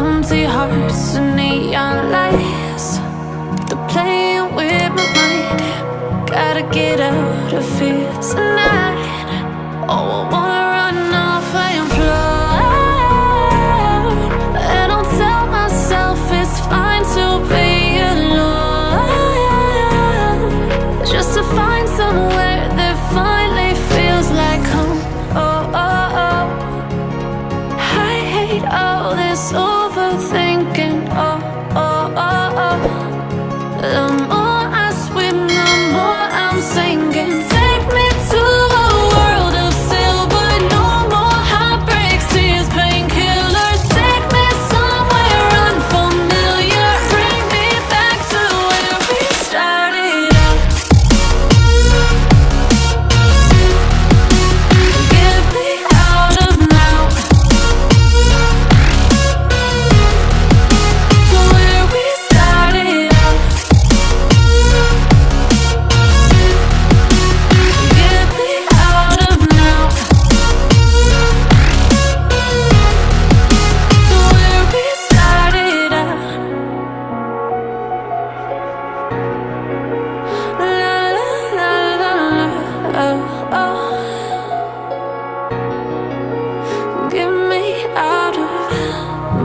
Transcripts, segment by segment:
empty hearts and neon lights. They're playing with my mind. Gotta get out of here tonight. Oh, I wanna run off and fly. And I'll tell myself it's fine to be alone, just to find somewhere that finally feels like home. Oh, oh, oh. I hate all this overthinking. Oh, oh, oh, oh. The more I swim, the more I'm sinking. Take me to a world of silver. No more heartbreaks, tears, painkillers. Take me somewhere unfamiliar. Bring me back to where we started out. Get me out of now, to where we started out. Get me out of now, to where we started out. La la la la la, oh, oh. Get me out of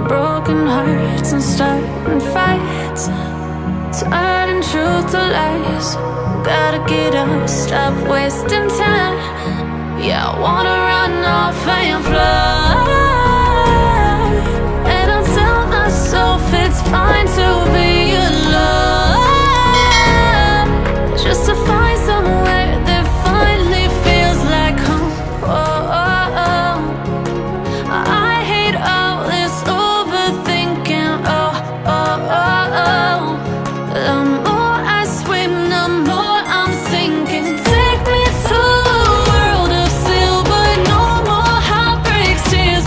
broken hearts and starting fights, turning truth to lies. Gotta get up, stop wasting time. Yeah, I wanna run off and fly. And I'll tell myself it's fine to be alone, just to find somewhere that finally feels like home. Oh, oh, oh. I hate all this overthinking. Oh, oh, oh, oh. The more I swim, the more I'm sinking. Take me to a world of silver. No more heartbreaks, tears,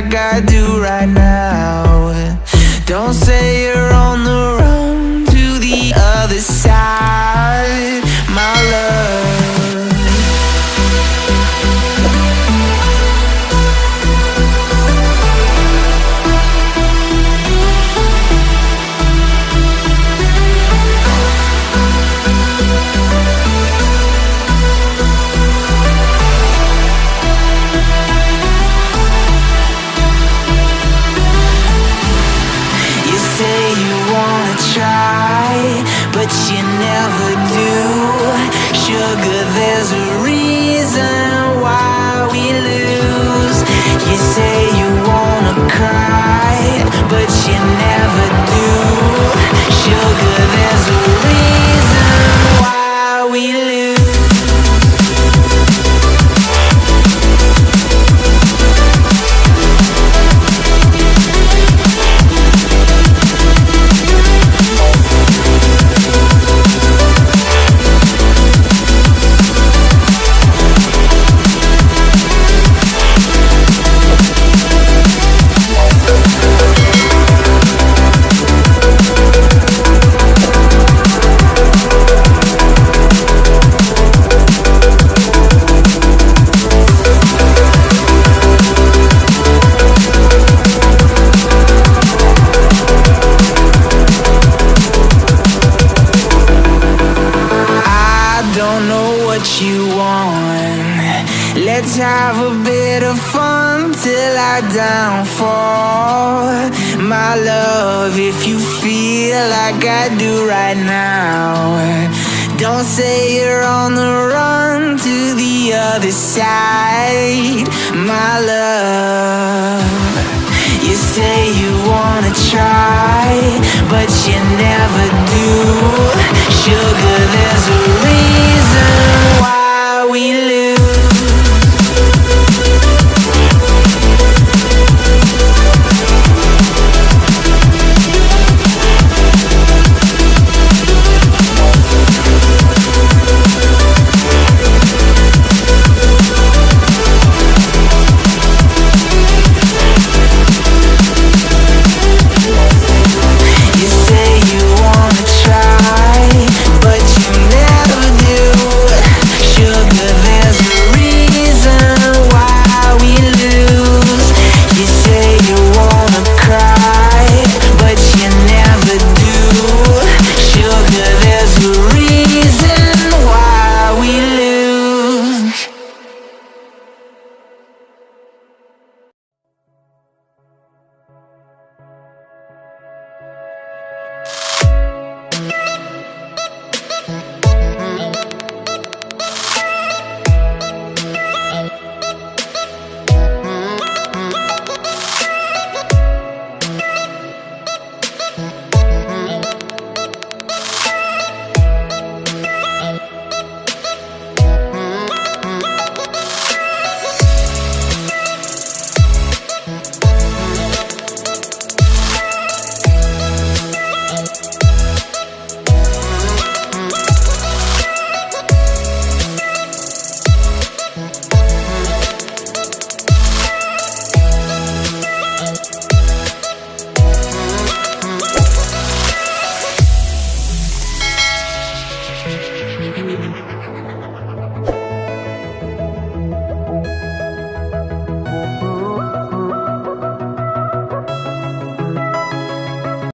like I do right now. Don't say you're on the run to the other side, my love. But you never do. Sugar, there's a reason why we lose. You say you wanna cry, but you never do. Sugar, there's a reason why we lose. You want. Let's have a bit of fun till I downfall, my love. If you feel like I do right now, don't say you're on the run to the other side, my love. You say you wanna try, but you never do. Sugar,